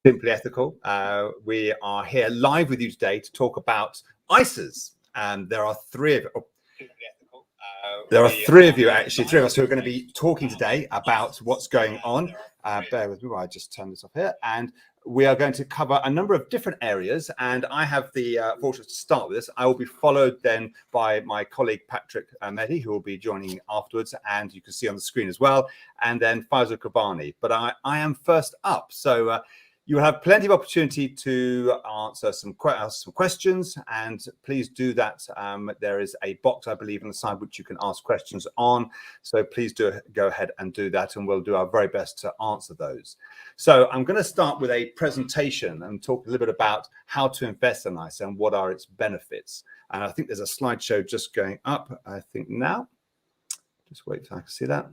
Simply Ethical. We are here live with you today to talk about ISAs, and there are three of you, actually, three of us who are going to be talking today about what's going on. Bear with me while I just turn this off here, and we are going to cover a number of different areas. And I have the fortune to start with this. I will be followed then by my colleague Patrick 𝗙𝗵𝗍, who will be joining afterwards, and you can see on the screen as well. And then Faizal Karbani. But I am first up, so. You will have plenty of opportunity to answer some questions, and please do that. There is a box, I believe, on the side which you can ask questions on. So please do go ahead and do that, and we'll do our very best to answer those. So I'm going to start with a presentation and talk a little bit about how to invest in ISA and what are its benefits. And I think there's a slideshow just going up, I think now. Just wait till I can see that.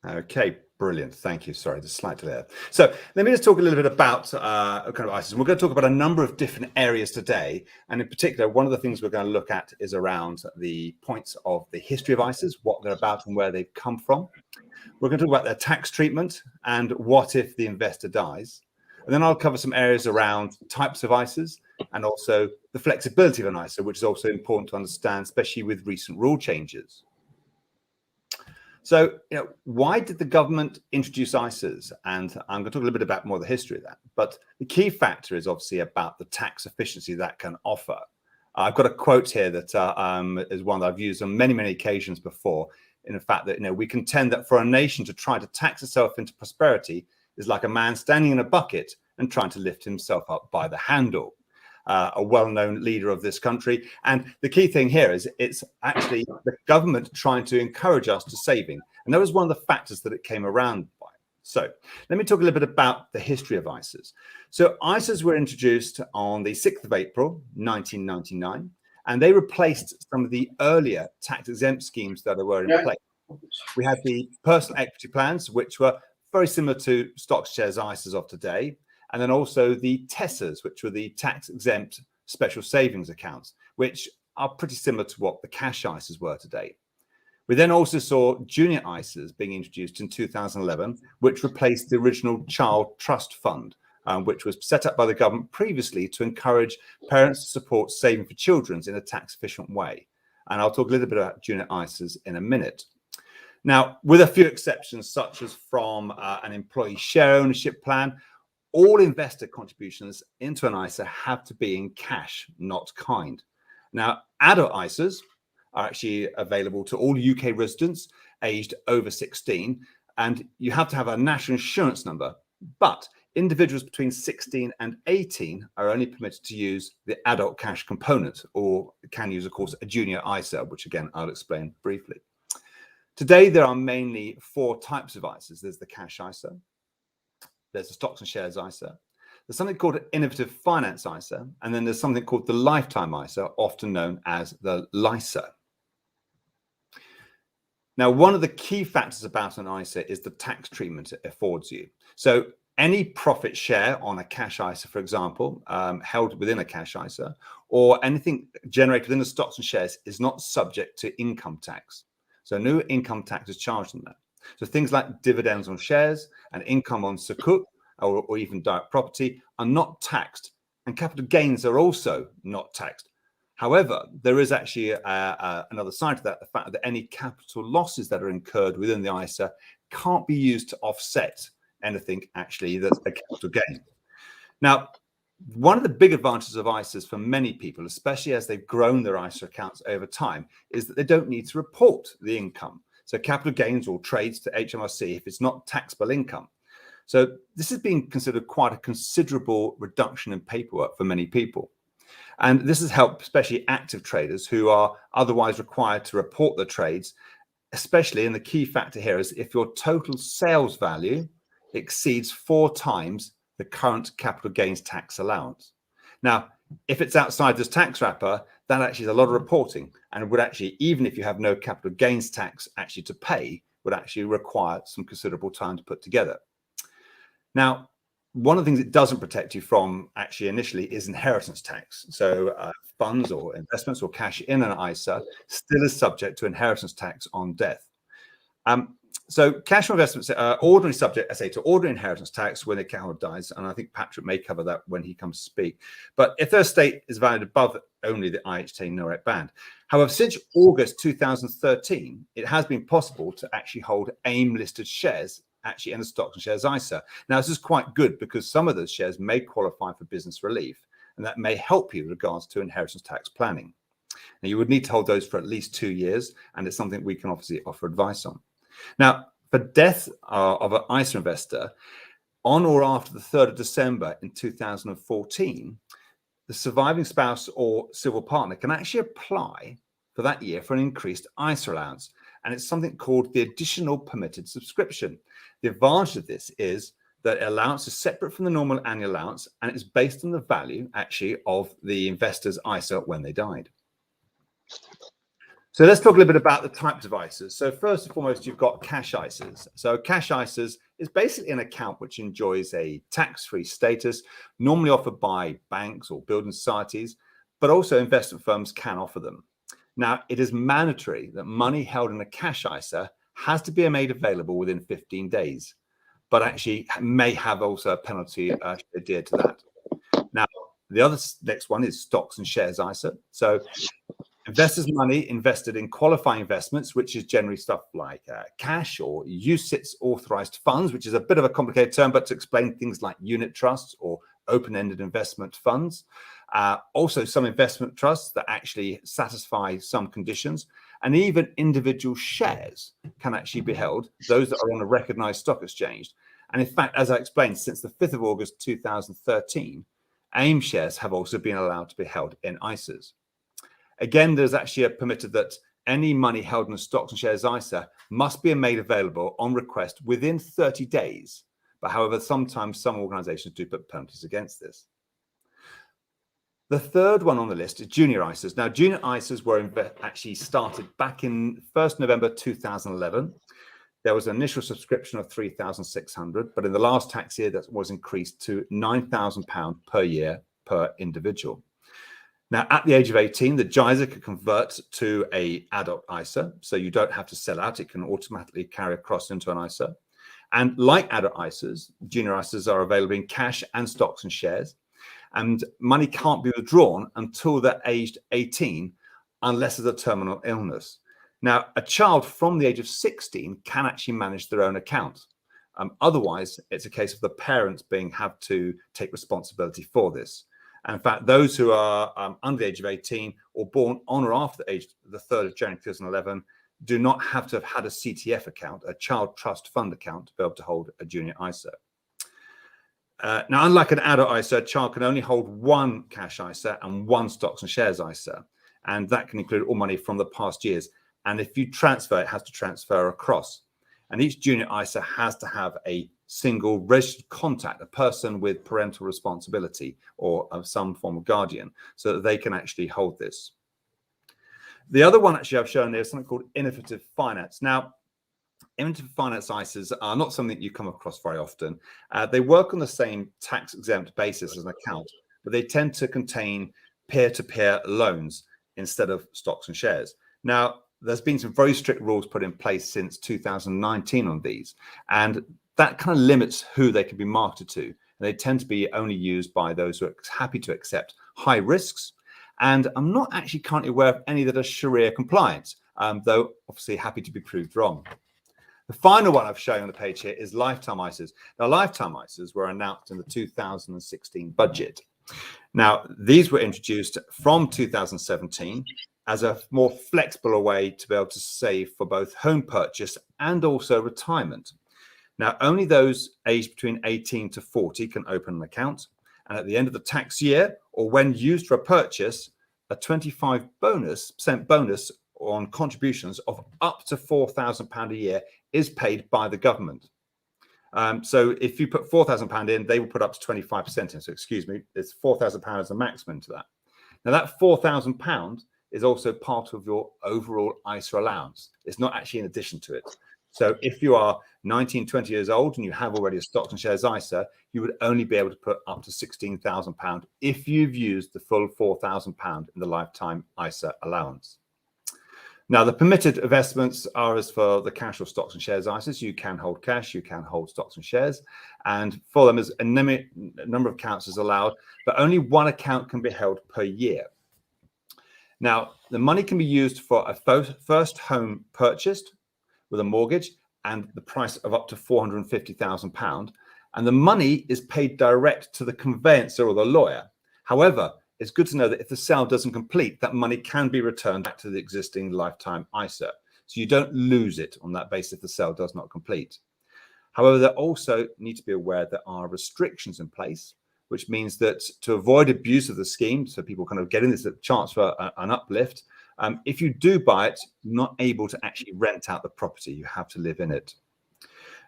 Okay, brilliant. Thank you. Sorry, the slight delay. So let me just talk a little bit about kind of ISAs. We're going to talk about a number of different areas today. And in particular, one of the things we're going to look at is around the points of the history of ISAs, what they're about and where they've come from. We're going to talk about their tax treatment and what if the investor dies. And then I'll cover some areas around types of ISAs and also the flexibility of an ISA, which is also important to understand, especially with recent rule changes. So, why did the government introduce ISAs? And I'm going to talk a little bit about more of the history of that. But the key factor is obviously about the tax efficiency that can offer. I've got a quote here that is one that I've used on many, many occasions before, in the fact that, we contend that for a nation to try to tax itself into prosperity is like a man standing in a bucket and trying to lift himself up by the handle. A well-known leader of this country. And the key thing here is it's actually the government trying to encourage us to saving. And that was one of the factors that it came around by. So let me talk a little bit about the history of ISAs. So ISAs were introduced on the 6th of April, 1999, and they replaced some of the earlier tax-exempt schemes that were in place. We had the personal equity plans, which were very similar to stocks, shares, ISAs of today. And then also the TESAs, which were the tax-exempt special savings accounts, which are pretty similar to what the cash ISAs were today. We then also saw junior ISAs being introduced in 2011, which replaced the original Child Trust Fund, which was set up by the government previously to encourage parents to support saving for children in a tax-efficient way. And I'll talk a little bit about junior ISAs in a minute. Now, with a few exceptions, such as from an employee share ownership plan, all investor contributions into an ISA have to be in cash, not kind. Now, adult ISAs are actually available to all UK residents aged over 16, and you have to have a national insurance number, but individuals between 16 and 18 are only permitted to use the adult cash component, or can use, of course, a junior ISA, which again, I'll explain briefly. Today, there are mainly four types of ISAs. There's the cash ISA. There's a stocks and shares ISA. There's something called an innovative finance ISA, and then there's something called the lifetime ISA, often known as the LISA. Now, one of the key factors about an ISA is the tax treatment it affords you. So any profit share on a cash ISA, for example, held within a cash ISA, or anything generated within the stocks and shares is not subject to income tax. So no income tax is charged on that. So things like dividends on shares and income on sukuk or even direct property are not taxed, and capital gains are also not taxed. However, there is actually another side to that, the fact that any capital losses that are incurred within the ISA can't be used to offset anything actually that's a capital gain. Now, one of the big advantages of ISAs for many people, especially as they've grown their ISA accounts over time, is that they don't need to report the income. So capital gains or trades to HMRC if it's not taxable income. So this has been considered quite a considerable reduction in paperwork for many people. And this has helped especially active traders who are otherwise required to report their trades, especially, and the key factor here is if your total sales value exceeds 4 times the current capital gains tax allowance. Now, if it's outside this tax wrapper, that actually is a lot of reporting, and would actually, even if you have no capital gains tax actually to pay, would actually require some considerable time to put together. Now, one of the things it doesn't protect you from actually initially is inheritance tax. So funds or investments or cash in an ISA still is subject to inheritance tax on death. So cash or investments are ordinarily subject, I say, to ordinary inheritance tax when the account dies, and I think Patrick may cover that when he comes to speak. But if their estate is valued above only the IHT NOREC band. However, since August 2013, it has been possible to actually hold AIM-listed shares actually in the stocks and shares ISA. Now, this is quite good because some of those shares may qualify for business relief, and that may help you with regards to inheritance tax planning. Now, you would need to hold those for at least 2 years, and it's something we can obviously offer advice on. Now, for death of an ISA investor, on or after the 3rd of December in 2014, the surviving spouse or civil partner can actually apply for that year for an increased ISA allowance. And it's something called the additional permitted subscription. The advantage of this is that allowance is separate from the normal annual allowance, and it's based on the value actually of the investor's ISA when they died. So let's talk a little bit about the types of ISAs. So first and foremost, you've got cash ISAs. So cash ISAs is basically an account which enjoys a tax-free status, normally offered by banks or building societies, but also investment firms can offer them. Now, it is mandatory that money held in a cash ISA has to be made available within 15 days, but actually may have also a penalty adhered to that. Now, the next one is stocks and shares ISA. So investors' money invested in qualifying investments, which is generally stuff like cash or UCITS authorized funds, which is a bit of a complicated term, but to explain things like unit trusts or open-ended investment funds. Also, some investment trusts that actually satisfy some conditions, and even individual shares can actually be held, those that are on a recognized stock exchange. And in fact, as I explained, since the 5th of August 2013, AIM shares have also been allowed to be held in ISAs. Again, there's actually a permitted that any money held in a stocks and shares ISA must be made available on request within 30 days. But however, sometimes some organizations do put penalties against this. The third one on the list is junior ISAs. Now, junior ISAs were actually started back in 1st November 2011. There was an initial subscription of $3,600, but in the last tax year, that was increased to £9,000 per year per individual. Now, at the age of 18, the JISA can convert to an adult ISA, so you don't have to sell out. It can automatically carry across into an ISA. And like adult ISAs, junior ISAs are available in cash and stocks and shares. And money can't be withdrawn until they're aged 18, unless there's a terminal illness. Now, a child from the age of 16 can actually manage their own account. Otherwise, it's a case of the parents have to take responsibility for this. And in fact, those who are under the age of 18 or born on or after the 3rd of January 2011 do not have to have had a CTF account, a child trust fund account, to be able to hold a junior ISA. Now, unlike an adult ISA, a child can only hold one cash ISA and one stocks and shares ISA, and that can include all money from the past years. And if you transfer, it has to transfer across. And each junior ISA has to have a single registered contact, a person with parental responsibility or of some form of guardian, so that they can actually hold this. The other one actually I've shown there is something called innovative finance. Now, innovative finance ISAs are not something you come across very often. They work on the same tax-exempt basis as an account, but they tend to contain peer-to-peer loans instead of stocks and shares. Now, there's been some very strict rules put in place since 2019 on these, and that kind of limits who they can be marketed to. And they tend to be only used by those who are happy to accept high risks. And I'm not actually currently aware of any that are Sharia compliant, though obviously happy to be proved wrong. The final one I've shown on the page here is lifetime ISAs. Now, lifetime ISAs were announced in the 2016 budget. Now, these were introduced from 2017 as a more flexible way to be able to save for both home purchase and also retirement. Now, only those aged between 18 to 40 can open an account. And at the end of the tax year, or when used for a purchase, a 25% bonus on contributions of up to £4,000 a year is paid by the government. So if you put £4,000 in, they will put up to 25% in. So excuse me, it's £4,000 as a maximum to that. Now, that £4,000 is also part of your overall ISA allowance. It's not actually in addition to it. So if you are 19, 20 years old and you have already a stocks and shares ISA, you would only be able to put up to £16,000 if you've used the full £4,000 in the lifetime ISA allowance. Now, the permitted investments are as for the cash or stocks and shares ISAs. You can hold cash, you can hold stocks and shares. And for them, a number of accounts is allowed, but only one account can be held per year. Now, the money can be used for a first home purchased with a mortgage and the price of up to £450,000. And the money is paid direct to the conveyancer or the lawyer. However, it's good to know that if the sale doesn't complete, that money can be returned back to the existing lifetime ISA. So you don't lose it on that basis if the sale does not complete. However, there also need to be aware there are restrictions in place, which means that to avoid abuse of the scheme, so people kind of getting this chance for an uplift, if you do buy it, you're not able to actually rent out the property. You have to live in it.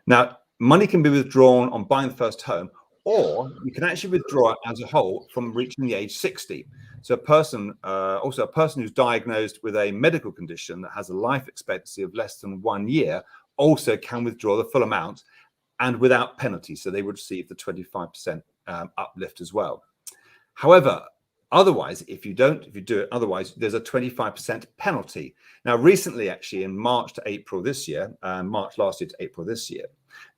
Now, money can be withdrawn on buying the first home, or you can actually withdraw it as a whole from reaching the age 60. So a person who's diagnosed with a medical condition that has a life expectancy of less than 1 year also can withdraw the full amount and without penalty. So they would receive the 25% uplift as well. However, otherwise, if you do it otherwise, there's a 25% penalty. Now, recently, actually, in March to April this year, March last year to April this year,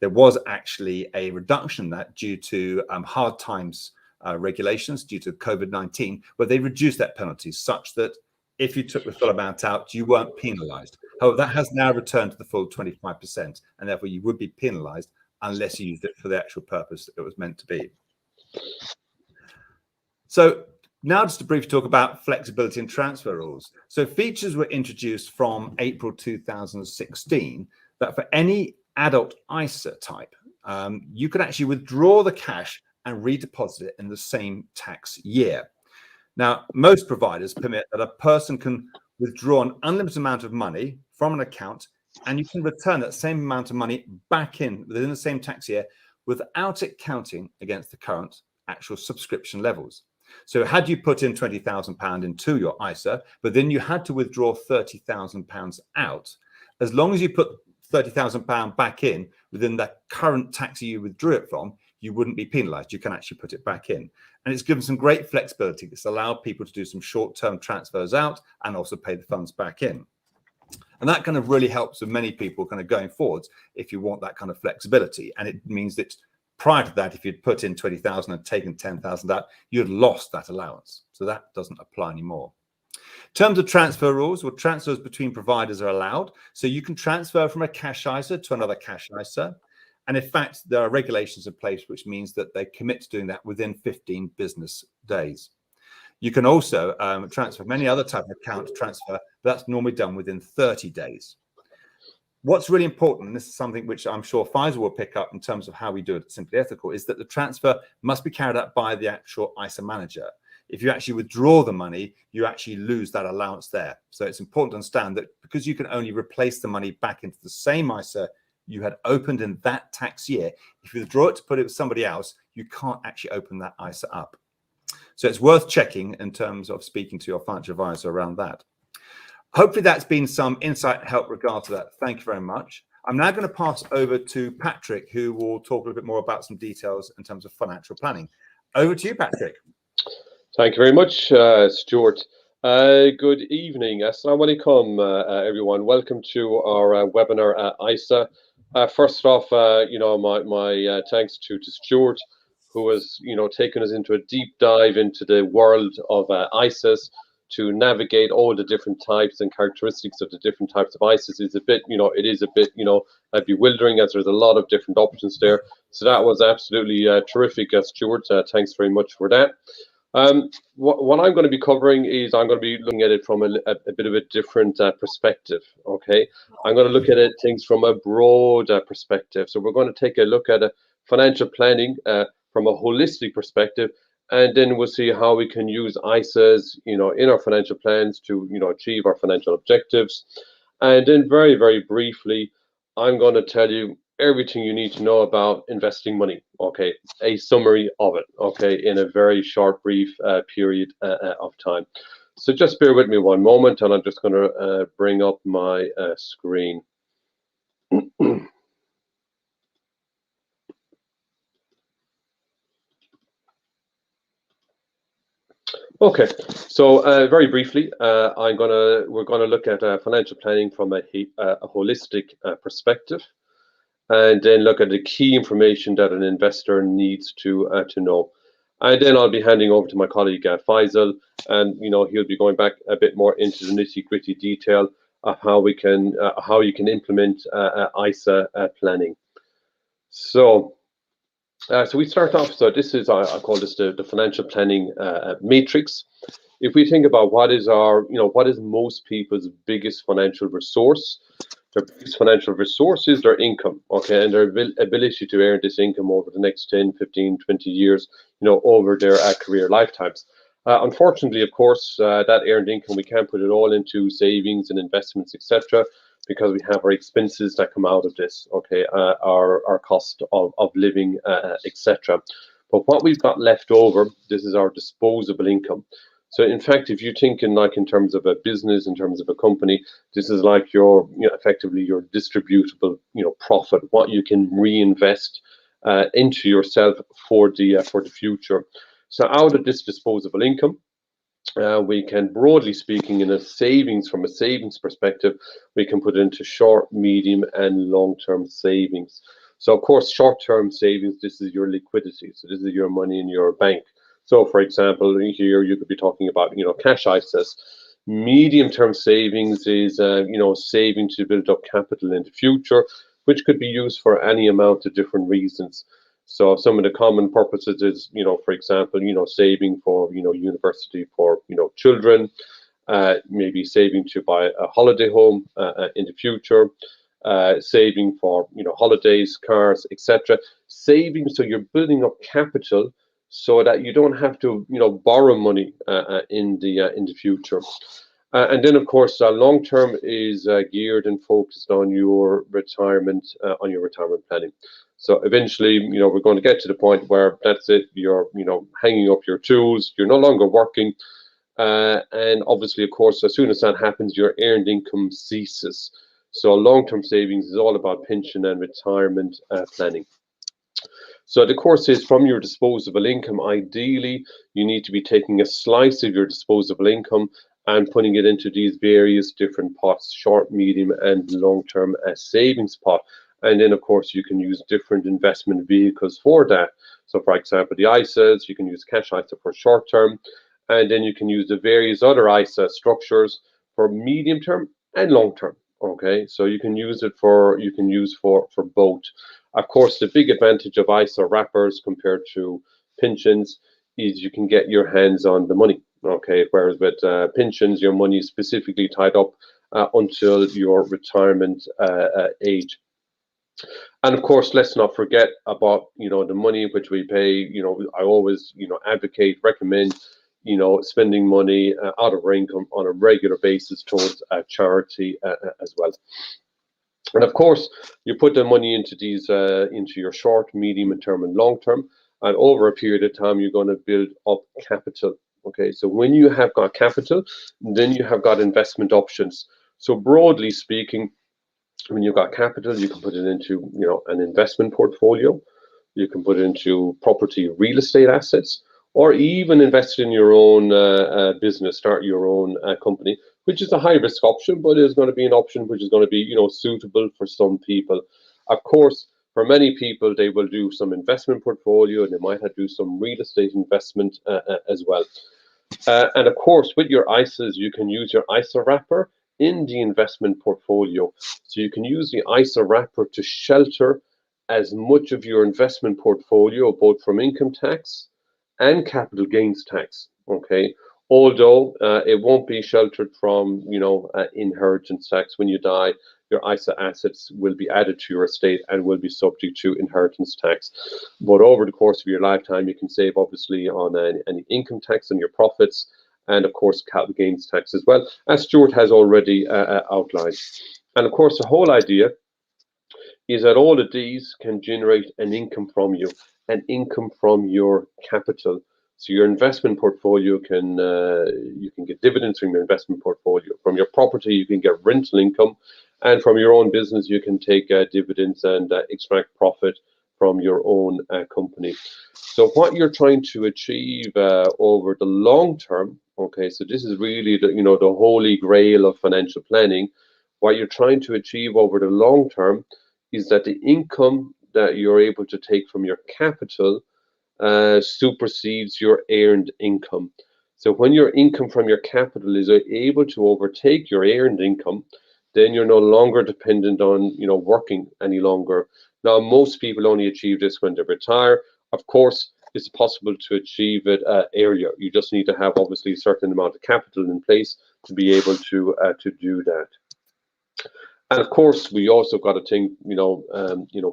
there was actually a reduction in that due to hard times regulations due to COVID-19, where they reduced that penalty such that if you took the full amount out, you weren't penalized. However, that has now returned to the full 25%, and therefore you would be penalized unless you used it for the actual purpose that it was meant to be. So now just to briefly talk about flexibility and transfer rules. So features were introduced from April 2016 that for any adult ISA type, you could actually withdraw the cash and redeposit it in the same tax year. Now, most providers permit that a person can withdraw an unlimited amount of money from an account, and you can return that same amount of money back in within the same tax year without it counting against the current actual subscription levels. So had you put in £20,000 into your ISA, but then you had to withdraw £30,000 out, as long as you put £30,000 back in within the current tax year you withdrew it from, you wouldn't be penalized. You can actually put it back in. And it's given some great flexibility. It's allowed people to do some short-term transfers out and also pay the funds back in. And that kind of really helps with many people kind of going forwards if you want that kind of flexibility. And it means that prior to that, if you'd put in 20,000 and taken 10,000 out, you'd lost that allowance. So that doesn't apply anymore. In terms of transfer rules, well, transfers between providers are allowed. So you can transfer from a cash ISA to another cash ISA. And in fact, there are regulations in place, which means that they commit to doing that within 15 business days. You can also transfer from any other type of account transfer, but that's normally done within 30 days. What's really important, and this is something which I'm sure Faizal will pick up in terms of how we do it at Simply Ethical, is that the transfer must be carried out by the actual ISA manager. If you actually withdraw the money, you actually lose that allowance there. So it's important to understand that because you can only replace the money back into the same ISA you had opened in that tax year, if you withdraw it to put it with somebody else, you can't actually open that ISA up. So it's worth checking in terms of speaking to your financial advisor around that. Hopefully that's been some insight and help regard to that. Thank you very much. I'm now going to pass over to Patrick, who will talk a little bit more about some details in terms of financial planning. Over to you, Patrick. Thank you very much, Stuart. Good evening. Assalamu alaikum, everyone. Welcome to our webinar, ISA. First off, my thanks to Stuart, who has, taken us into a deep dive into the world of ISAs to navigate all the different types and characteristics of the different types of ISAs. It's a bit, it is a bit, bewildering, as there's a lot of different options there. So that was absolutely terrific, Stuart. Thanks very much for that. What I'm going to be covering is I'm going to be looking at it from a bit of a different perspective. Okay, I'm going to look at things from a broad perspective. So we're going to take a look at financial planning from a holistic perspective, and then we'll see how we can use ISAs, in our financial plans to, achieve our financial objectives. And then very, very briefly, I'm going to tell you everything you need to know about investing money. Okay, a summary of it. Okay, in a very short, brief period of time. So just bear with me one moment, and I'm just going to bring up my screen. Okay, so very briefly, we're gonna look at financial planning from a holistic perspective, and then look at the key information that an investor needs to know. And then I'll be handing over to my colleague Faizal, and he'll be going back a bit more into the nitty-gritty detail of how you can implement ISA planning. So we start off. So this is I call this the financial planning matrix. If we think about what is most people's biggest financial resource, their biggest financial resource is their income, okay, and their ability to earn this income over the next 10, 15, 20 years, over their career lifetimes. Unfortunately, of course, that earned income, we can't put it all into savings and investments, etc., because we have our expenses that come out of this, okay, our cost of living, etc. But what we've got left over, this is our disposable income. So in fact, if you're thinking like in terms of a business, in terms of a company, this is like your, effectively your distributable, profit, what you can reinvest into yourself for the future. So out of this disposable income, we can, broadly speaking, from a savings perspective, we can put it into short, medium, and long-term savings. So of course, short-term savings, this is your liquidity. So this is your money in your bank. So for example, here you could be talking about, cash ISAs. Medium-term savings is, saving to build up capital in the future, which could be used for any amount of different reasons. So some of the common purposes is, for example, saving for, university for, children, maybe saving to buy a holiday home in the future, saving for, holidays, cars, etc. Saving, so you're building up capital so that you don't have to, borrow money in the future. And then, of course, long term is geared and focused on your retirement planning. So eventually, we're going to get to the point where that's it. You're, hanging up your tools. You're no longer working, and obviously, of course, as soon as that happens, your earned income ceases. So long-term savings is all about pension and retirement planning. So the course is from your disposable income. Ideally, you need to be taking a slice of your disposable income and putting it into these various different pots, short, medium, and long-term savings pot. And then, of course, you can use different investment vehicles for that. So, for example, the ISAs, you can use cash ISA for short-term, and then you can use the various other ISA structures for medium-term and long-term. Okay, so you can use for both. Of course, the big advantage of ISA wrappers compared to pensions is you can get your hands on the money. Okay, whereas with pensions, your money is specifically tied up until your retirement age. And of course, let's not forget about the money which we pay. I always recommend spending money out of our income on a regular basis towards charity as well. And of course, you put the money into these into your short, medium, term, and long term, and over a period of time, you're going to build up capital. Okay, so when you have got capital, then you have got investment options. So broadly speaking, when you've got capital, you can put it into an investment portfolio. You can put it into property, real estate assets, or even invest in your own business, start your own company, which is a high risk option, but is going to be an option which is going to be suitable for some people. Of course, for many people, they will do some investment portfolio, and they might have to do some real estate investment as well. And of course, with your ISAs, you can use your ISA wrapper in the investment portfolio. So you can use the ISA wrapper to shelter as much of your investment portfolio, both from income tax and capital gains tax. Okay, although it won't be sheltered from inheritance tax. When you die, your ISA assets will be added to your estate and will be subject to inheritance tax. But over the course of your lifetime, you can save obviously on any income tax on your profits, and of course capital gains tax as well, as Stuart has already outlined. And of course, the whole idea is that all of these can generate an income from you, an income from your capital. So your investment portfolio can you can get dividends from your investment portfolio. From your property, you can get rental income, and from your own business, you can take dividends and extract profit from your own company. So what you're trying to achieve over the long term, okay, so this is really the, you know, the holy grail of financial planning. What you're trying to achieve over the long term is that the income that you're able to take from your capital supersedes your earned income. So when your income from your capital is able to overtake your earned income, then you're no longer dependent on, you know, working any longer. Now, most people only achieve this when they retire. Of course, it's possible to achieve it earlier. You just need to have obviously a certain amount of capital in place to be able to do that. And of course, we also got to think, you know,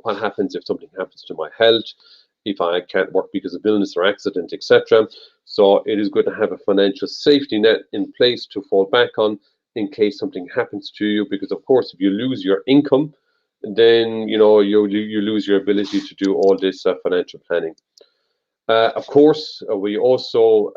what happens if something happens to my health, if I can't work because of illness or accident, etc. So it is good to have a financial safety net in place to fall back on in case something happens to you. Because of course, if you lose your income, then you know you lose your ability to do all this financial planning. Of course, we also,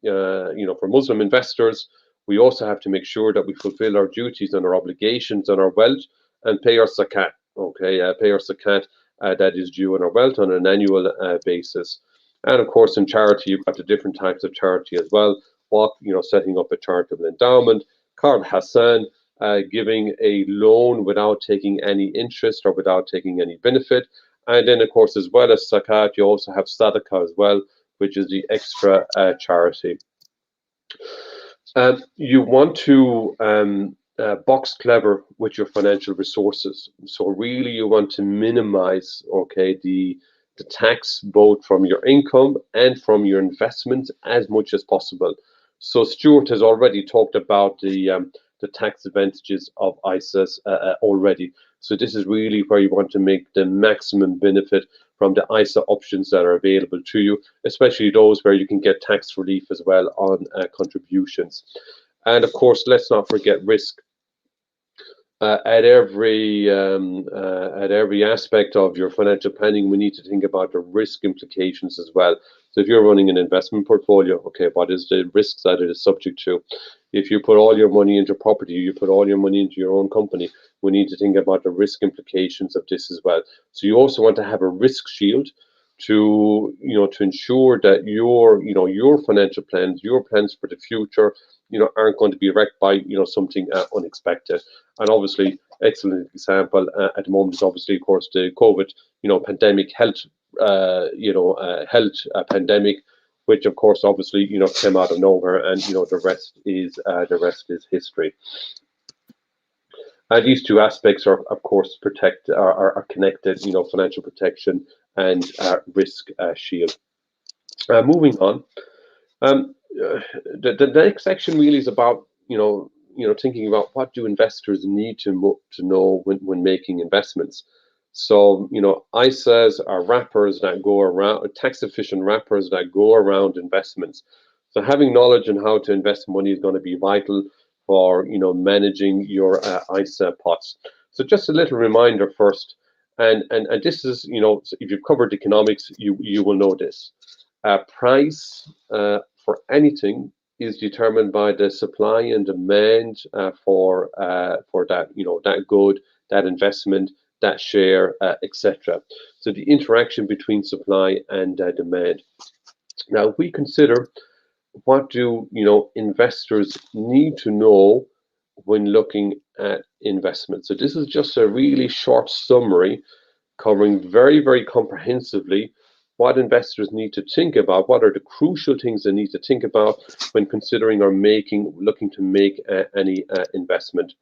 you know, for Muslim investors, we also have to make sure that we fulfill our duties and our obligations on our wealth and pay our zakat. Okay, pay our zakat that is due on our wealth on an annual basis. And of course, in charity, you've got the different types of charity as well. What, you know, setting up a charitable endowment, 𝗙𝗿𝗄𝗏, giving a loan without taking any interest or without taking any benefit. And then, of course, as well as zakat, you also have sadaqah as well, which is the extra charity. You want to box clever with your financial resources. So really, you want to minimize, okay, the tax both from your income and from your investments as much as possible. So Stuart has already talked about the tax advantages of ISAs already. So this is really where you want to make the maximum benefit from the ISA options that are available to you, especially those where you can get tax relief as well on contributions. And of course, let's not forget risk. At every aspect of your financial planning, we need to think about the risk implications as well. So if you're running an investment portfolio, okay, what is the risks that it is subject to? If you put all your money into property, you put all your money into your own company, we need to think about the risk implications of this as well. So you also want to have a risk shield to, you know, to ensure that your, you know, your financial plans, your plans for the future, you know, aren't going to be wrecked by, you know, something unexpected. And obviously, excellent example at the moment is obviously, of course, the COVID, you know, pandemic health, pandemic, which of course, obviously, you know, came out of nowhere, and you know, the rest is history. These two aspects are, of course, are connected. You know, financial protection and risk shield. Moving on. The next section really is about, you know, thinking about what do investors need to know when making investments. So, you know, ISAs are wrappers that go around, tax efficient wrappers that go around investments. So having knowledge on how to invest money is going to be vital for, you know, managing your ISA pots. So just a little reminder first, and this is, you know, if you've covered economics, you will know this. Price for anything is determined by the supply and demand for that, you know, that good, that investment, that share, etc. So the interaction between supply and demand. Now, if we consider what do, you know, investors need to know when looking at investment. So this is just a really short summary covering very, very comprehensively what investors need to think about, what are the crucial things they need to think about when considering or looking to make any investment.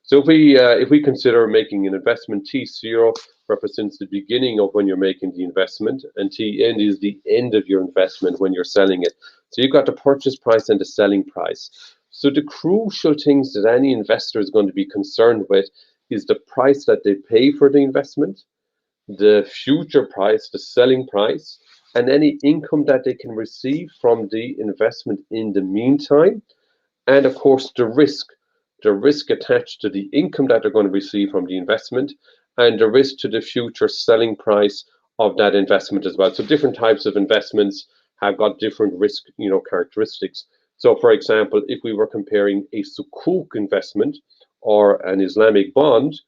So if we consider making an investment, T0 represents the beginning of when you're making the investment, and Tn is the end of your investment when you're selling it. So you've got the purchase price and the selling price. So the crucial things that any investor is going to be concerned with is the price that they pay for the investment, the future price, the selling price, and any income that they can receive from the investment in the meantime, and of course the risk attached to the income that they're going to receive from the investment, and the risk to the future selling price of that investment as well. So different types of investments have got different risk, characteristics. So, for example, if we were comparing a sukuk investment or an Islamic bond,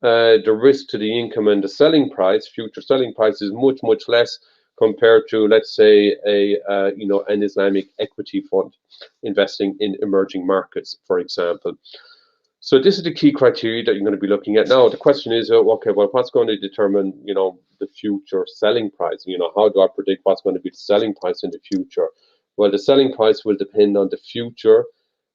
the risk to the income and the selling price, future selling price, is much, much less compared to, let's say, an Islamic equity fund investing in emerging markets, for example. So this is the key criteria that you're going to be looking at. Now, the question is, okay, well, what's going to determine, the future selling price? How do I predict what's going to be the selling price in the future? Well, the selling price will depend on the future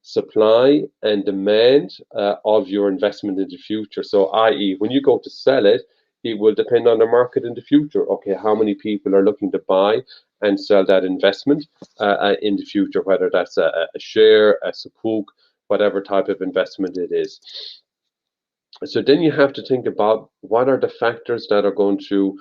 supply and demand of your investment in the future. So, i.e., when you go to sell it, it will depend on the market in the future. Okay, how many people are looking to buy and sell that investment in the future, whether that's a share, a sukuk, whatever type of investment it is. So then you have to think about what are the factors that are going to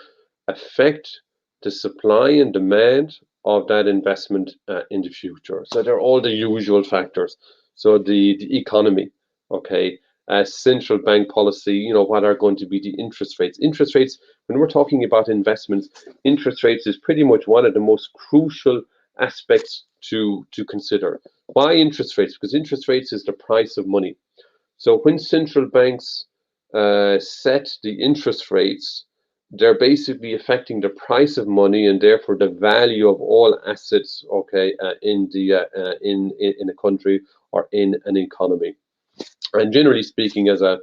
affect the supply and demand of that investment in the future. So they're all the usual factors. So the economy, okay, central bank policy, what are going to be the interest rates? Interest rates, when we're talking about investments, interest rates is pretty much one of the most crucial aspects to consider. Why interest rates? Because interest rates is the price of money. So when central banks set the interest rates, they're basically affecting the price of money and therefore the value of all assets, okay, in a country or in an economy. And generally speaking, as a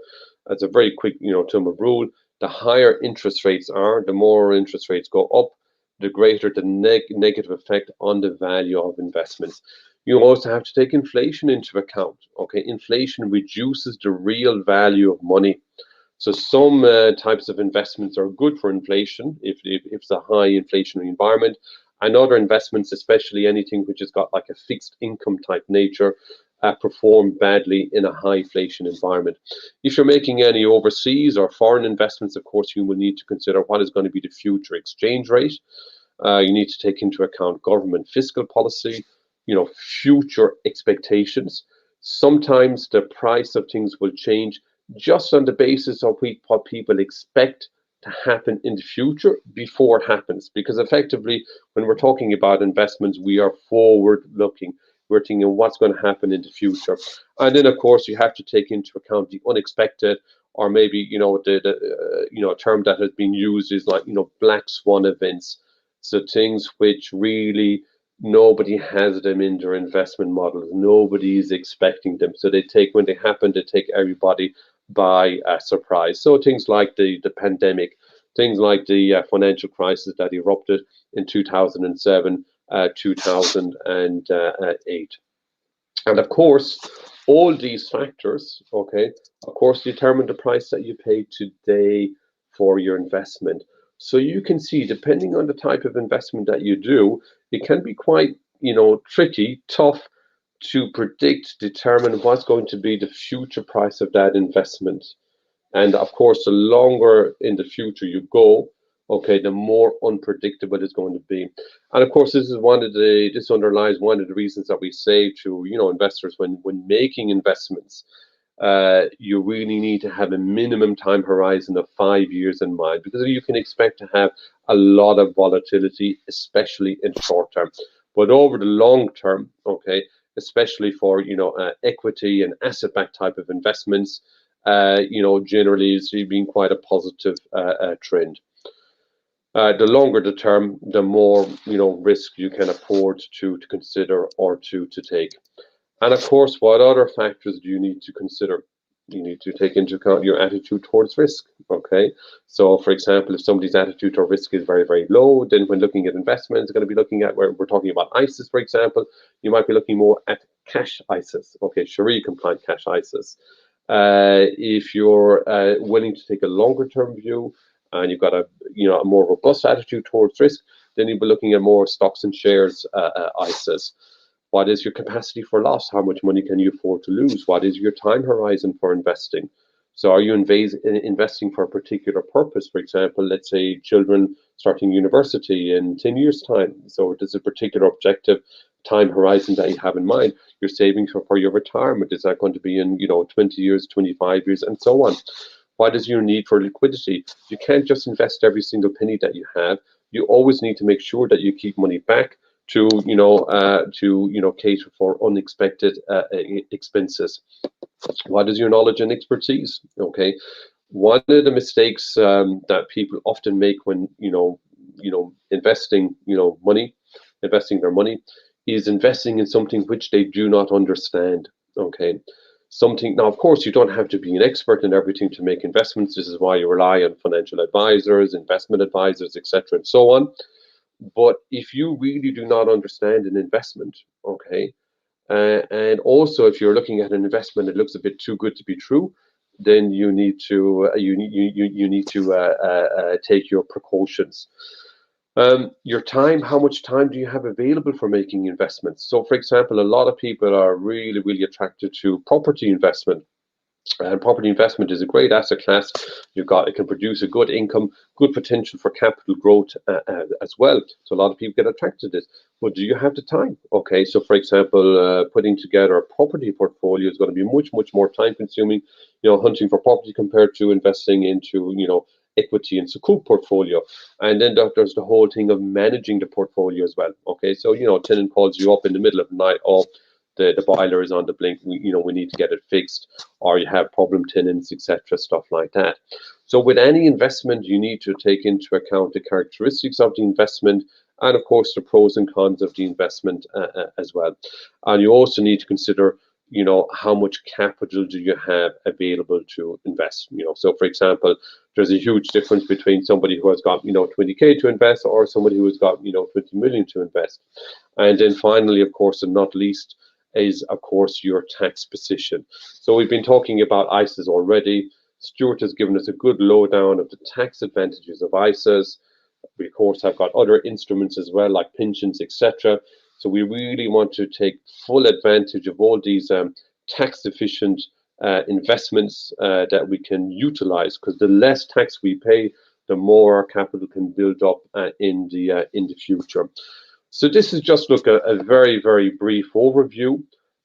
very quick term of rule, the higher interest rates are, the more interest rates go up, the greater the negative effect on the value of investments. You also have to take inflation into account. Okay, inflation reduces the real value of money. So some types of investments are good for inflation if it's a high inflationary environment, and other investments, especially anything which has got like a fixed income type nature, perform badly in a high inflation environment. If you're making any overseas or foreign investments, of course, you will need to consider what is going to be the future exchange rate. You need to take into account government fiscal policy, future expectations. Sometimes the price of things will change just on the basis of what people expect to happen in the future before it happens. Because effectively, when we're talking about investments, we are forward looking. We're thinking what's going to happen in the future. And then, of course, you have to take into account the unexpected, or maybe, a term that has been used is like, black swan events. So things which really nobody has them in their investment models. Nobody is expecting them. So when they happen, they take everybody by surprise. So things like the pandemic, things like the financial crisis that erupted in 2007, 2008. And of course, all these factors, okay, of course, determine the price that you pay today for your investment. So you can see, depending on the type of investment that you do, it can be quite, tricky, tough to predict, determine what's going to be the future price of that investment. And of course, the longer in the future you go, okay, the more unpredictable it's going to be. And of course, this underlies one of the reasons that we say to investors when making investments, you really need to have a minimum time horizon of 5 years in mind, because you can expect to have a lot of volatility, especially in short term. But over the long term, okay, especially for equity and asset-backed type of investments, generally it's been quite a positive trend. The longer the term, the more risk you can afford to consider or to take. And of course, what other factors do you need to consider? You need to take into account your attitude towards risk. Okay, so for example, if somebody's attitude to risk is very, very low, then when looking at investments, they're going to be looking at, where we're talking about ISAs, for example, you might be looking more at cash ISAs. Okay, Sharia compliant cash ISAs. If you're willing to take a longer term view and you've got a more robust attitude towards risk, then you'll be looking at more stocks and shares ISAs. What is your capacity for loss? How much money can you afford to lose? What is your time horizon for investing? So are you investing for a particular purpose? For example, let's say children starting university in 10 years' time. So there's a particular objective time horizon that you have in mind. You're saving for your retirement. Is that going to be in 20 years, 25 years, and so on? What is your need for liquidity? You can't just invest every single penny that you have. You always need to make sure that you keep money back to cater for unexpected expenses. What is your knowledge and expertise? Okay, one of the mistakes that people often make when investing investing their money is investing in something which they do not understand. Okay, something now, of course, you don't have to be an expert in everything to make investments. This is why you rely on financial advisors, investment advisors, etc., and so on. But if you really do not understand an investment, okay, and also if you're looking at an investment that looks a bit too good to be true, then you need to take your precautions. Your time, how much time do you have available for making investments? So, for example, a lot of people are really attracted to property investment. And property investment is a great asset class. It can produce a good income, good potential for capital growth as well. So a lot of people get attracted to this. But do you have the time? Okay, so for example, putting together a property portfolio is going to be much more time consuming, hunting for property compared to investing into, equity and sukuk portfolio. And then there's the whole thing of managing the portfolio as well. Okay, so, tenant calls you up in the middle of the night, the boiler is on the blink, we need to get it fixed, or you have problem tenants, etc., stuff like that. So with any investment, you need to take into account the characteristics of the investment and, of course, the pros and cons of the investment as well. And you also need to consider, how much capital do you have available to invest? So for example, there's a huge difference between somebody who has got, 20K to invest or somebody who has got, 20 million to invest. And then finally, of course, and not least, is, of course, your tax position. So we've been talking about ISAs already. Stuart has given us a good lowdown of the tax advantages of ISAs. We, of course, have got other instruments as well, like pensions, etc. So we really want to take full advantage of all these tax-efficient investments that we can utilize, because the less tax we pay, the more our capital can build up in the future. So this is just a very brief overview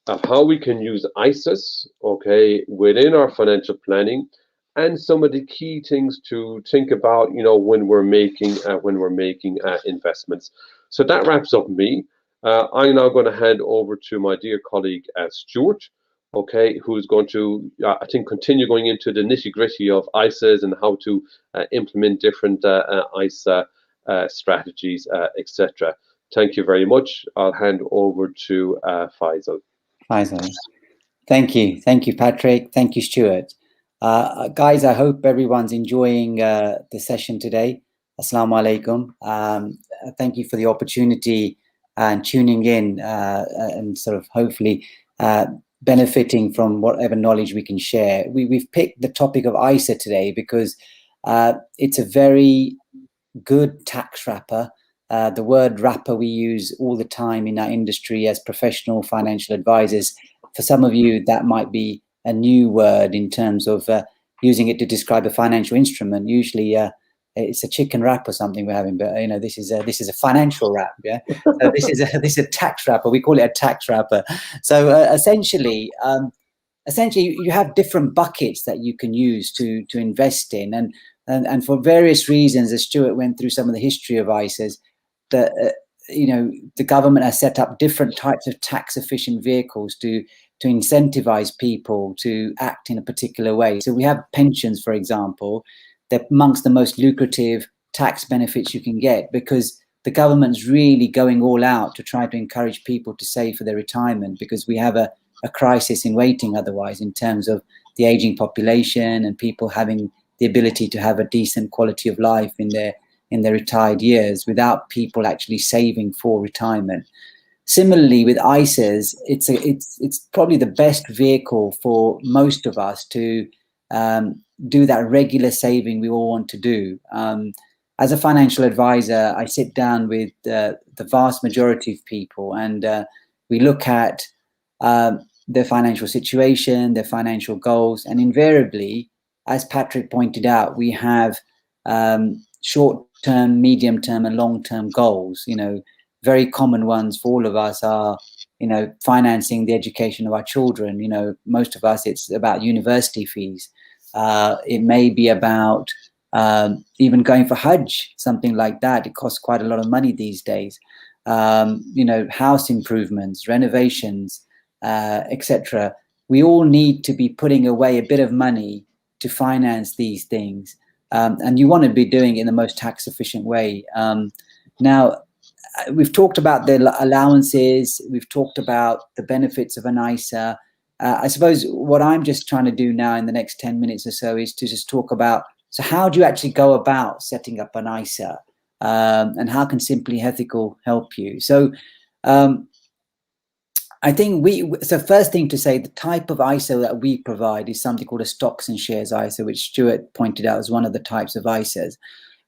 of how we can use ISAs, okay, within our financial planning, and some of the key things to think about, when we're making investments. So that wraps up me. I'm now going to hand over to my dear colleague Stuart, okay, who's going to, I think, continue going into the nitty-gritty of ISAs and how to implement different ISA strategies, etc. Thank you very much. I'll hand over to Faizal. Faizal. Thank you, Patrick. Thank you, Stuart. Guys, I hope everyone's enjoying the session today. Assalamu alaikum. Thank you for the opportunity and tuning in and sort of hopefully benefiting from whatever knowledge we can share. We've picked the topic of ISA today because it's a very good tax wrapper. The word wrapper we use all the time in our industry as professional financial advisors. For some of you, that might be a new word in terms of using it to describe a financial instrument. Usually it's a chicken wrap or something we're having, but this is a financial wrap. Yeah, so this is a tax wrapper. We call it a tax wrapper. So essentially you have different buckets that you can use to invest in, and for various reasons, as Stuart went through some of the history of ISAs, that the government has set up different types of tax efficient vehicles to incentivize people to act in a particular way. So we have pensions, for example. They're amongst the most lucrative tax benefits you can get, because the government's really going all out to try to encourage people to save for their retirement, because we have a crisis in waiting otherwise in terms of the aging population and people having the ability to have a decent quality of life in their retired years without people actually saving for retirement. Similarly, with ISAs, it's probably the best vehicle for most of us to do that regular saving we all want to do. As a financial advisor, I sit down with the vast majority of people, and we look at their financial situation, their financial goals, and invariably, as Patrick pointed out, we have short-term, medium-term, and long-term goals. Very common ones for all of us are, financing the education of our children. Most of us, it's about university fees. It may be about even going for Hajj, something like that. It costs quite a lot of money these days. house improvements, renovations, etc. We all need to be putting away a bit of money to finance these things. And you want to be doing it in the most tax efficient way. Now, we've talked about the allowances, we've talked about the benefits of an ISA. I suppose what I'm just trying to do now in the next 10 minutes or so is to just talk about, so how do you actually go about setting up an ISA? And how can Simply Ethical help you? So I think so first thing to say, the type of ISA that we provide is something called a stocks and shares ISA, which Stuart pointed out as one of the types of ISAs.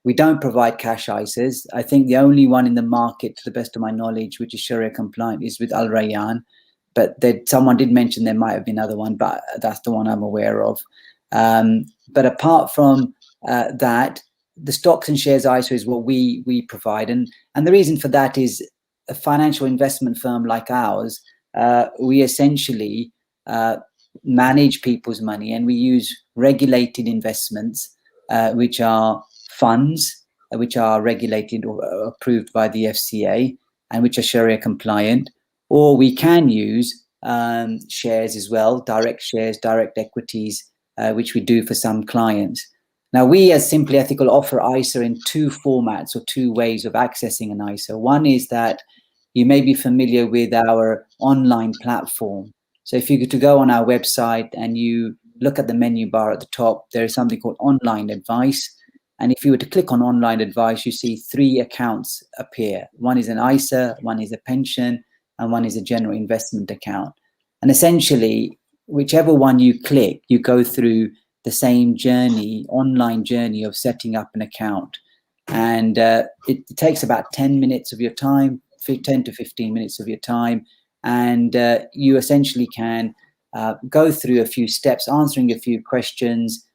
We don't provide cash ISAs. I think the only one in the market, to the best of my knowledge, which is Sharia compliant, is with Al Rayyan. But someone did mention there might have been another one, but that's the one I'm aware of. But apart from that, the stocks and shares ISA is what we provide. And the reason for that is a financial investment firm like ours, we essentially manage people's money, and we use regulated investments, which are funds, which are regulated or approved by the FCA and which are Sharia compliant, or we can use shares as well, direct shares, direct equities, which we do for some clients. Now, we as Simply Ethical offer ISA in two formats or two ways of accessing an ISA. One is that you may be familiar with our online platform. So if you go on our website and you look at the menu bar at the top, there is something called online advice. And if you were to click on online advice, you see 3 accounts appear. One is an ISA, one is a pension, and one is a general investment account. And essentially, whichever one you click, you go through the same journey, online journey of setting up an account. And it takes about 10 minutes of your time, 10 to 15 minutes of your time. And you essentially can go through a few steps, answering a few questions,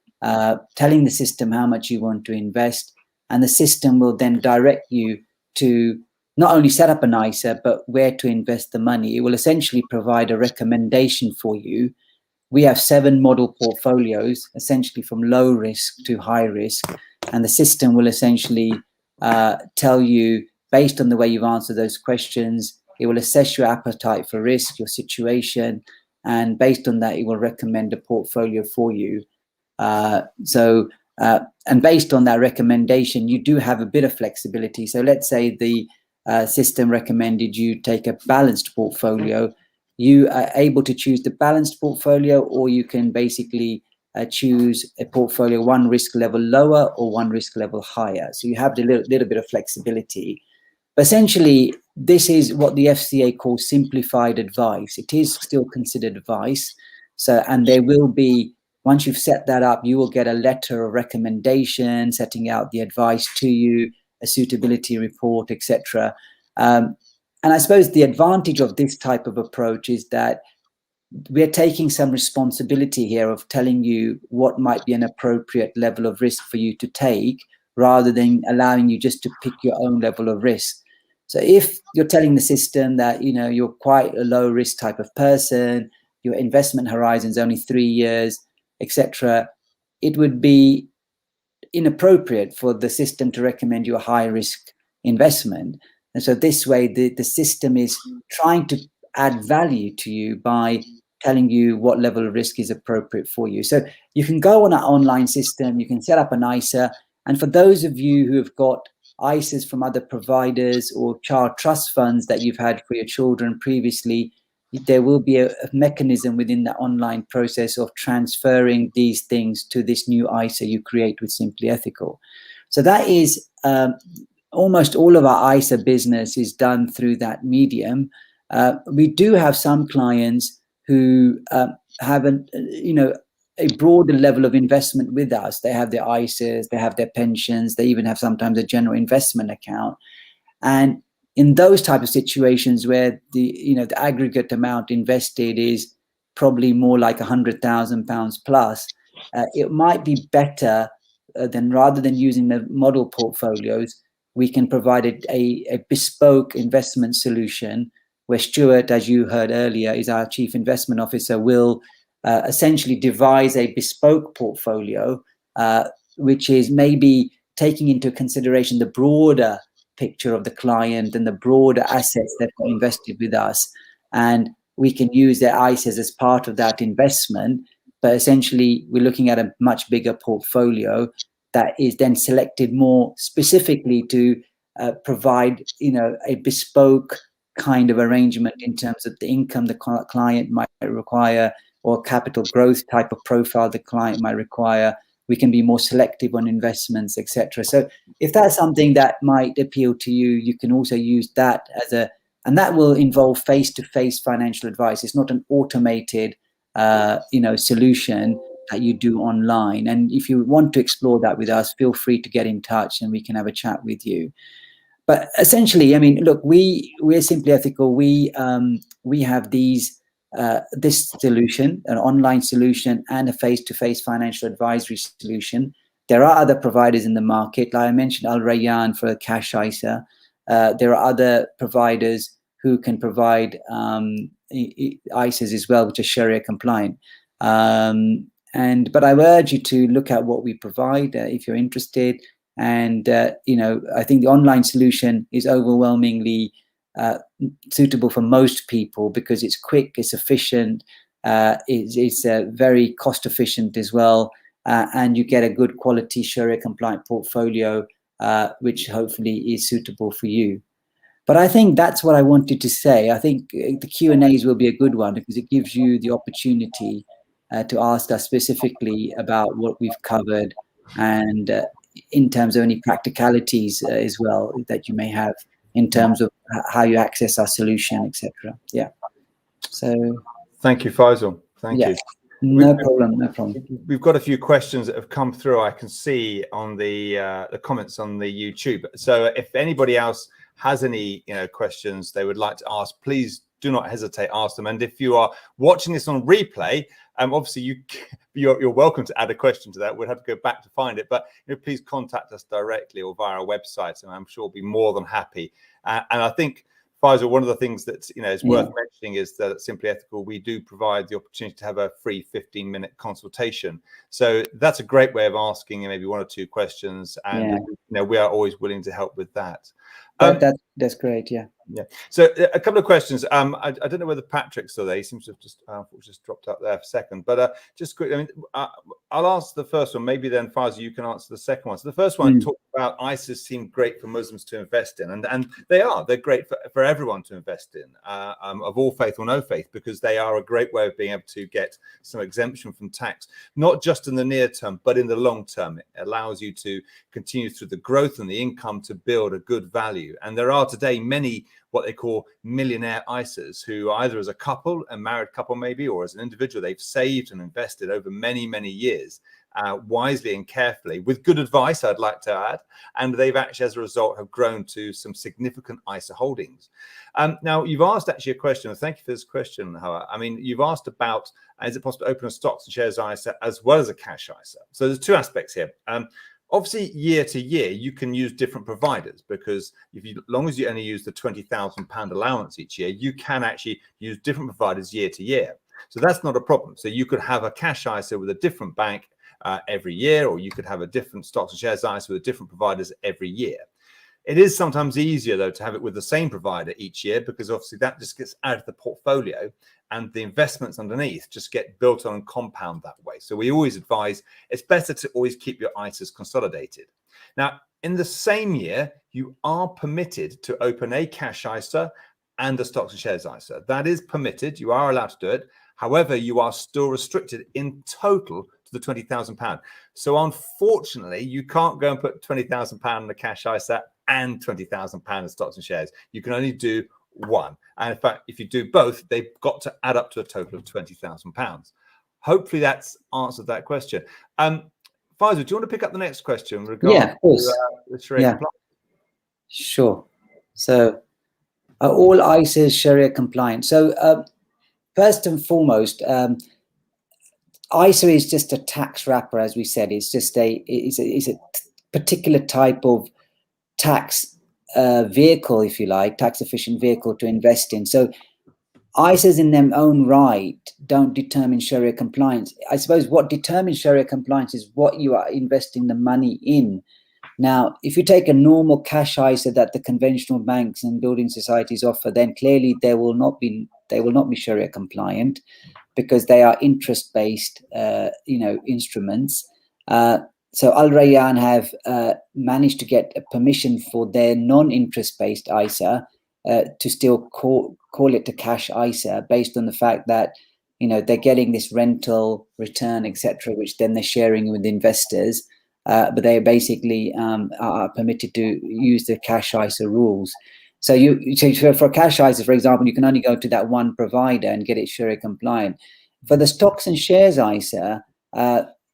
telling the system how much you want to invest. And the system will then direct you to not only set up an ISA, but where to invest the money. It will essentially provide a recommendation for you. We have 7 model portfolios, essentially from low risk to high risk. And the system will essentially tell you, based on the way you've answered those questions, it will assess your appetite for risk, your situation, and based on that, it will recommend a portfolio for you. And based on that recommendation, you do have a bit of flexibility. So let's say the system recommended you take a balanced portfolio. You are able to choose the balanced portfolio, or you can basically choose a portfolio 1 risk level lower or 1 risk level higher. So you have a little bit of flexibility. But essentially, this is what the FCA calls simplified advice. It is still considered advice. So, and there will be, once you've set that up, you will get a letter of recommendation setting out the advice to you, a suitability report, etc. And I suppose the advantage of this type of approach is that we're taking some responsibility here of telling you what might be an appropriate level of risk for you to take, rather than allowing you just to pick your own level of risk. So if you're telling the system that, you know, you're quite a low risk type of person, your investment horizon is only 3 years, etc., it would be inappropriate for the system to recommend you a high risk investment. And so this way, the system is trying to add value to you by telling you what level of risk is appropriate for you. So you can go on our online system, you can set up an ISA. And for those of you who have got ISAs from other providers or child trust funds that you've had for your children previously, there will be a mechanism within the online process of transferring these things to this new ISA you create with Simply Ethical. So that is almost all of our ISA business is done through that medium. We do have some clients who have a broader level of investment with us. They have their ISAs, they have their pensions, they even have sometimes a general investment account. And in those type of situations where the aggregate amount invested is probably more like £100,000 plus, it might be better than, rather than using the model portfolios, we can provide a bespoke investment solution where Stuart, as you heard earlier, is our Chief Investment Officer, will essentially devise a bespoke portfolio, which is maybe taking into consideration the broader picture of the client and the broader assets that are invested with us. And we can use their ISAs as part of that investment. But essentially, we're looking at a much bigger portfolio that is then selected more specifically to provide, a bespoke kind of arrangement in terms of the income the client might require, or capital growth type of profile the client might require. We can be more selective on investments, etc. So if that's something that might appeal to you, you can also use that and that will involve face-to-face financial advice. It's not an automated, solution that you do online. And if you want to explore that with us, feel free to get in touch and we can have a chat with you. But essentially, I mean, look, we're Simply Ethical. We have this solution, an online solution, and a face-to-face financial advisory solution. There are other providers in the market, like I mentioned, Al Rayyan for a cash ISA. There are other providers who can provide ISAs as well, which are Sharia compliant. But I urge you to look at what we provide if you're interested. And I think the online solution is overwhelmingly suitable for most people because it's quick, it's efficient, it's very cost efficient as well, and you get a good quality Sharia compliant portfolio, which hopefully is suitable for you. But I think that's what I wanted to say. I think the Q&As will be a good one because it gives you the opportunity to ask us specifically about what we've covered, and in terms of any practicalities as well that you may have in terms of how you access our solution, etc. Yeah. So thank you, Faizal. Thank you. No problem. We've got a few questions that have come through. I can see on the comments on the YouTube. So if anybody else has any questions they would like to ask, please do not hesitate, ask them. And if you are watching this on replay, obviously you're welcome to add a question to that. We'll have to go back to find it, but please contact us directly or via our website, and I'm sure we'll be more than happy. And I think, Faizal, one of the things that is worth mentioning is that at Simply Ethical, we do provide the opportunity to have a free 15-minute consultation. So that's a great way of asking maybe one or two questions, and we are always willing to help with that. That's great. Yeah. So a couple of questions. I don't know whether Patrick's still there. He seems to have just dropped out there for a second. But just quickly, I'll ask the first one. Maybe then, Faizal, you can answer the second one. So the first one talked about ISAs seem great for Muslims to invest in, and they're great for everyone to invest in, of all faith or no faith, because they are a great way of being able to get some exemption from tax, not just in the near term, but in the long term. It allows you to continue through the growth and the income to build a good value. And there are today many what they call millionaire ISAs who either as a couple, a married couple maybe, or as an individual, they've saved and invested over many, many years, wisely and carefully, with good advice, I'd like to add. And they've actually, as a result, have grown to some significant ISA holdings. Now, you've asked actually a question, and thank you for this question, Hawa. I mean, you've asked about, is it possible to open a stocks and shares ISA as well as a cash ISA? So there's two aspects here. Obviously, year to year, you can use different providers, because as long as you only use the £20,000 allowance each year, you can actually use different providers year to year. So that's not a problem. So you could have a cash ISA with a different bank every year, or you could have a different stocks and shares ISA with different providers every year. It is sometimes easier, though, to have it with the same provider each year, because obviously that just gets out of the portfolio and the investments underneath just get built on and compound that way. So we always advise it's better to always keep your ISAs consolidated. Now, in the same year, you are permitted to open a cash ISA and a stocks and shares ISA. That is permitted. You are allowed to do it. However, you are still restricted in total to the £20,000. So unfortunately, you can't go and put £20,000 in a cash ISA and £20,000 in stocks and shares. You can only do one. And in fact, if you do both, they've got to add up to a total of £20,000. Hopefully that's answered that question. Faizal, do you want to pick up the next question regarding of course. The Sharia compliance? Sure. So all ISAs Sharia compliant. So first and foremost, ISA is just a tax wrapper, as we said. It's just a particular type of tax vehicle, if you like, tax efficient vehicle to invest in. So ISAs in their own right don't determine Sharia compliance. I suppose what determines Sharia compliance is what you are investing the money in. Now, if you take a normal cash ISA that the conventional banks and building societies offer, then clearly they will not be Sharia compliant, because they are interest-based, instruments. So Al Rayyan have managed to get a permission for their non-interest-based ISA to still call it a cash ISA, based on the fact that they're getting this rental return, etc., which then they're sharing with investors. But they basically are permitted to use the cash ISA rules. So for cash ISA, for example, you can only go to that one provider and get it Sharia compliant. For the stocks and shares ISA,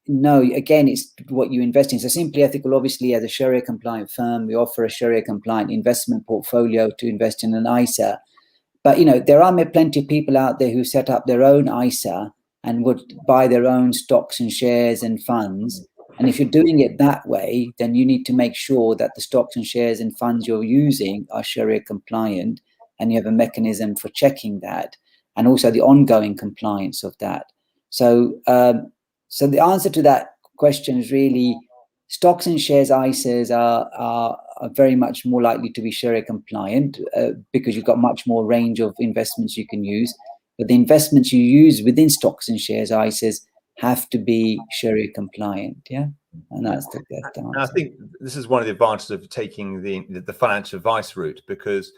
no, again, it's what you invest in. So Simply Ethical, obviously, as a Sharia compliant firm, we offer a Sharia compliant investment portfolio to invest in an ISA. But there are plenty of people out there who set up their own ISA and would buy their own stocks and shares and funds. And if you're doing it that way, then you need to make sure that the stocks and shares and funds you're using are Sharia compliant, and you have a mechanism for checking that, and also the ongoing compliance of that. So, so the answer to that question is really stocks and shares ISAs are very much more likely to be Sharia compliant because you've got much more range of investments you can use. But the investments you use within stocks and shares ISAs have to be Sharia compliant, yeah, and that's the answer. And I think this is one of the advantages of taking the financial advice route, because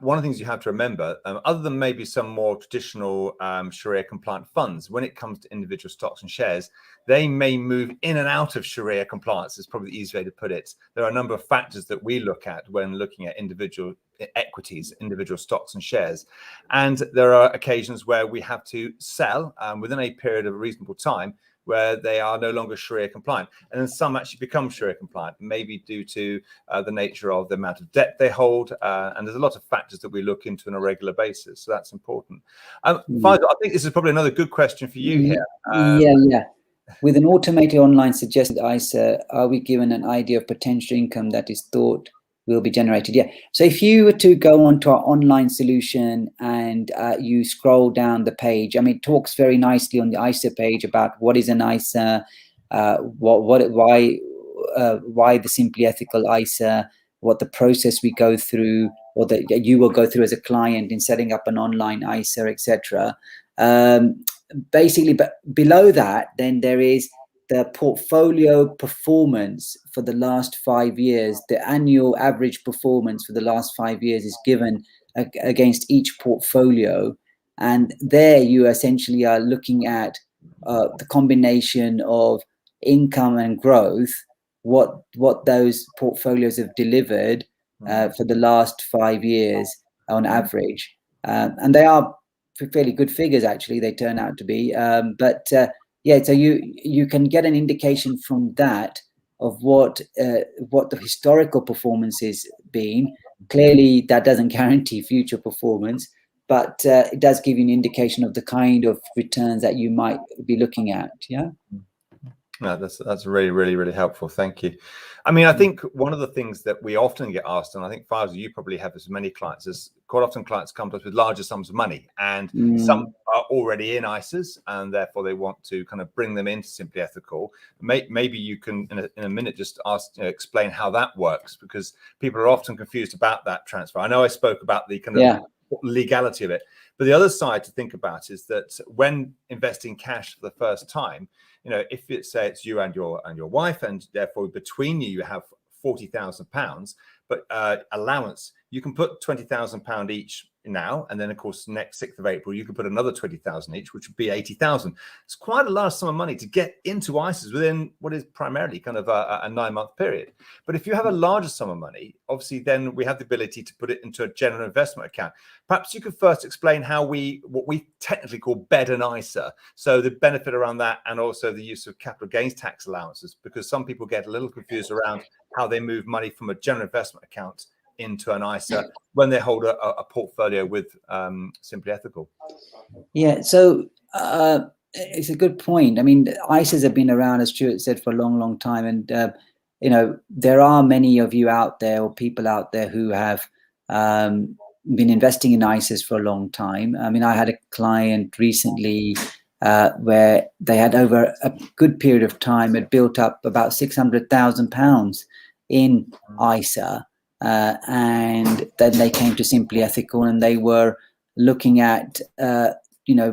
one of the things you have to remember, other than maybe some more traditional Sharia compliant funds, when it comes to individual stocks and shares, they may move in and out of Sharia compliance. Is probably the easiest way to put it. There are a number of factors that we look at when looking at individual equities, individual stocks and shares, and there are occasions where we have to sell within a period of a reasonable time where they are no longer Sharia compliant, and then some actually become Sharia compliant, maybe due to the nature of the amount of debt they hold, and there's a lot of factors that we look into on a regular basis, so that's important. Faizal, I think this is probably another good question for you here. Yeah. With an automated online suggested ISA, are we given an idea of potential income that is thought will be generated? Yeah. So if you were to go onto our online solution and you scroll down the page, I mean, it talks very nicely on the ISA page about what is an ISA, why the Simply Ethical ISA, what the process we go through, or that you will go through as a client in setting up an online ISA, etc. Basically, but below that, then there is the portfolio performance for the last 5 years. The annual average performance for the last 5 years is given against each portfolio, and there you essentially are looking at the combination of income and growth, what those portfolios have delivered for the last 5 years on average, and they are fairly good figures, actually, they turn out to be, yeah, so you can get an indication from that of what the historical performance has been. Clearly, that doesn't guarantee future performance, but it does give you an indication of the kind of returns that you might be looking at. Yeah. No, that's really, really, really helpful. Thank you. I mean, I think one of the things that we often get asked, and I think Faizal, you probably have as many clients, is quite often clients come to us with larger sums of money, and some are already in ISAs, and therefore they want to kind of bring them into Simply Ethical. Maybe you can, in a minute, just explain how that works, because people are often confused about that transfer. I know I spoke about the kind of legality of it, but the other side to think about is that when investing cash for the first time, if it's you and your wife, and therefore between you have £40,000, but allowance, you can put £20,000 each now, and then of course next 6th of April you can put another 20,000 each, which would be 80,000. It's quite a large sum of money to get into ISAs within what is primarily kind of a 9-month period. But if you have a larger sum of money, obviously then we have the ability to put it into a general investment account. Perhaps you could first explain how what we technically call bed an ISA, so the benefit around that, and also the use of capital gains tax allowances, because some people get a little confused around how they move money from a general investment account into an ISA when they hold a portfolio with Simply Ethical. Yeah, so it's a good point. I mean, ISAs have been around, as Stuart said, for a long, long time, and there are many of you out there, or people out there, who have been investing in ISAs for a long time. I mean, I had a client recently where they had, over a good period of time, had built up about £600,000 in ISA, and then they came to Simply Ethical, and they were looking at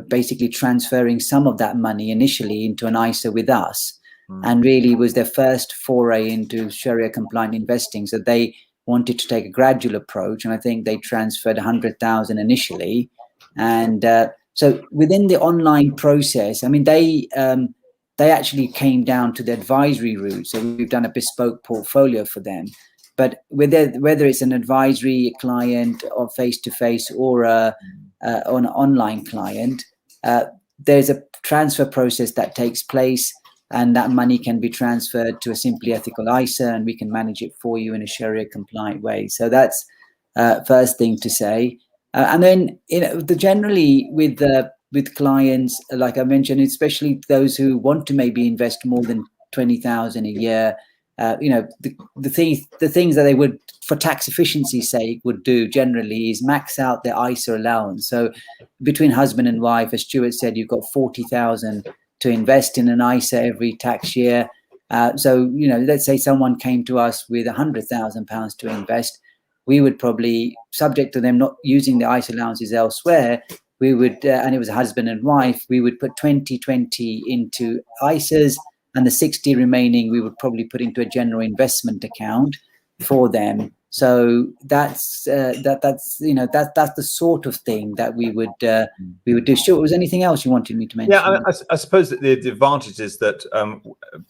basically transferring some of that money initially into an ISA with us, and really was their first foray into Sharia compliant investing. So they wanted to take a gradual approach, and I think they transferred 100,000 initially, and so within the online process, I mean, they actually came down to the advisory route. So we've done a bespoke portfolio for them. But whether it's an advisory client or face-to-face or an online client, there's a transfer process that takes place, and that money can be transferred to a Simply Ethical ISA, and we can manage it for you in a Sharia compliant way. So that's first thing to say. And then generally with clients, like I mentioned, especially those who want to maybe invest more than 20,000 a year, the things that they would, for tax efficiency's sake, would do generally is max out their ISA allowance. So between husband and wife, as Stuart said, you've got 40,000 to invest in an ISA every tax year. So let's say someone came to us with £100,000 to invest. We would probably, subject to them not using the ISA allowances elsewhere, we would, and it was a husband and wife, we would put 20 into ISAs, and the 60 remaining we would probably put into a general investment account for them. So that's the sort of thing that we would do. Stuart, was anything else you wanted me to mention? Yeah, I suppose that the advantage is that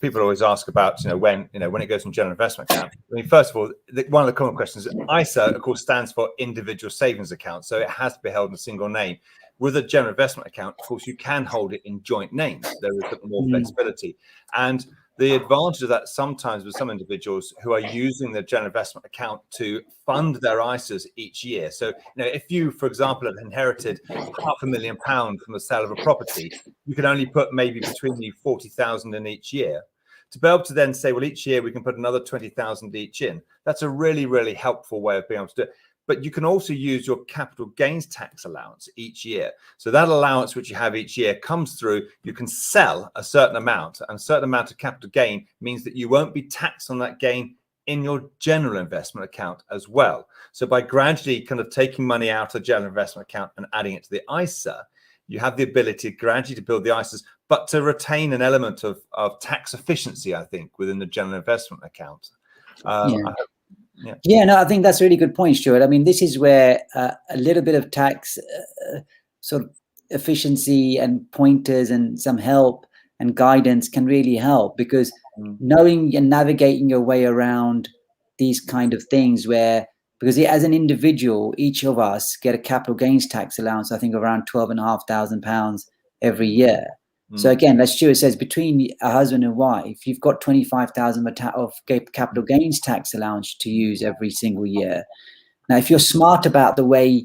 people always ask about when it goes from general investment account. I mean, first of all, one of the common questions is ISA, of course, stands for individual savings account, so it has to be held in a single name. With a general investment account, of course, you can hold it in joint names. There is more flexibility, and the advantage of that sometimes with some individuals who are using the general investment account to fund their ISAs each year. So, if you, for example, have inherited £500,000 from the sale of a property, you can only put maybe between you 40,000 in each year. To be able to then say, well, each year we can put another 20,000 each in. That's a really, really helpful way of being able to do it. But you can also use your capital gains tax allowance each year. So that allowance which you have each year comes through, you can sell a certain amount, and a certain amount of capital gain means that you won't be taxed on that gain in your general investment account as well. So by gradually kind of taking money out of the general investment account and adding it to the ISA, you have the ability gradually to build the ISAs, but to retain an element of tax efficiency, I think, within the general investment account. No, I think that's a really good point, Stuart. I mean, this is where a little bit of tax sort of efficiency and pointers and some help and guidance can really help, because knowing and navigating your way around these kind of things because as an individual, each of us get a capital gains tax allowance, I think around £12,500 every year. So again, as Stuart says, between a husband and wife, you've got 25,000 of capital gains tax allowance to use every single year. Now, if you're smart about the way,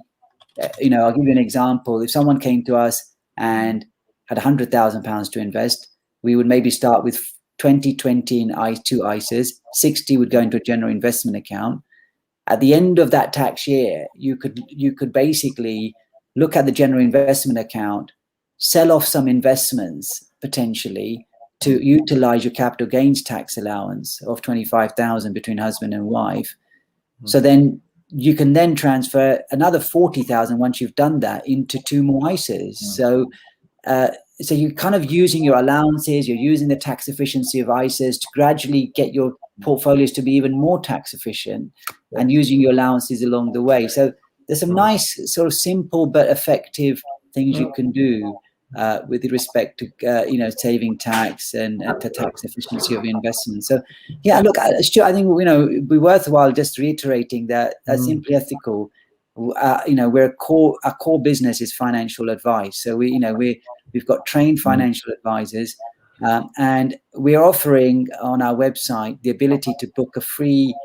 I'll give you an example. If someone came to us and had £100,000 to invest, we would maybe start with 20 in two ISAs, 60 would go into a general investment account. At the end of that tax year, you could basically look at the general investment account, sell off some investments potentially to utilize your capital gains tax allowance of 25,000 between husband and wife. So then you can then transfer another 40,000 once you've done that into two more ISAs. So you're kind of using your allowances, you're using the tax efficiency of ISAs to gradually get your portfolios to be even more tax efficient, and using your allowances along the way. So there's some nice sort of simple but effective things you can do with respect to saving tax and the tax efficiency of investment. So look, Stuart, I think it'd be worthwhile just reiterating that at Simply Ethical, our core business is financial advice. So we've got trained financial advisors, and we're offering on our website the ability to book a free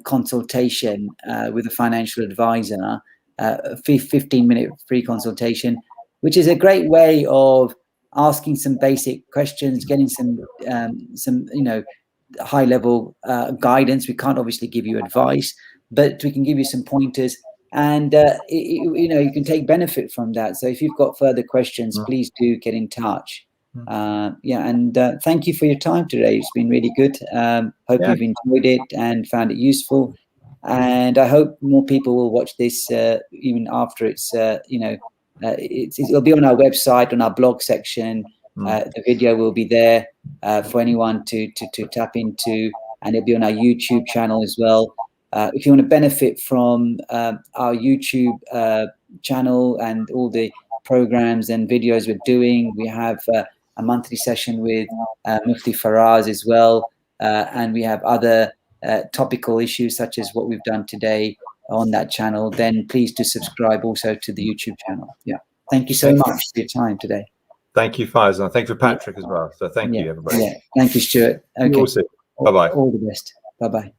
consultation with a financial advisor, a 15-minute free consultation, which is a great way of asking some basic questions, getting some high-level guidance. We can't obviously give you advice, but we can give you some pointers, and you can take benefit from that. So if you've got further questions, please do get in touch. Yeah, and thank you for your time today. It's been really good. Hope you've enjoyed it and found it useful. And I hope more people will watch this even after it's, it'll be on our website, on our blog section. The video will be there for anyone to tap into, and it'll be on our YouTube channel as well. If you want to benefit from our YouTube channel and all the programs and videos we're doing, we have a monthly session with Mufti Faraz as well, and we have other topical issues such as what we've done today on that channel. Then please do subscribe also to the YouTube channel. Yeah, thank you so much for your time today. Thank you, Faizal. Thank you for Patrick as well. So thank you, everybody. Yeah, thank you, Stuart. Okay. Bye bye. All the best. Bye bye.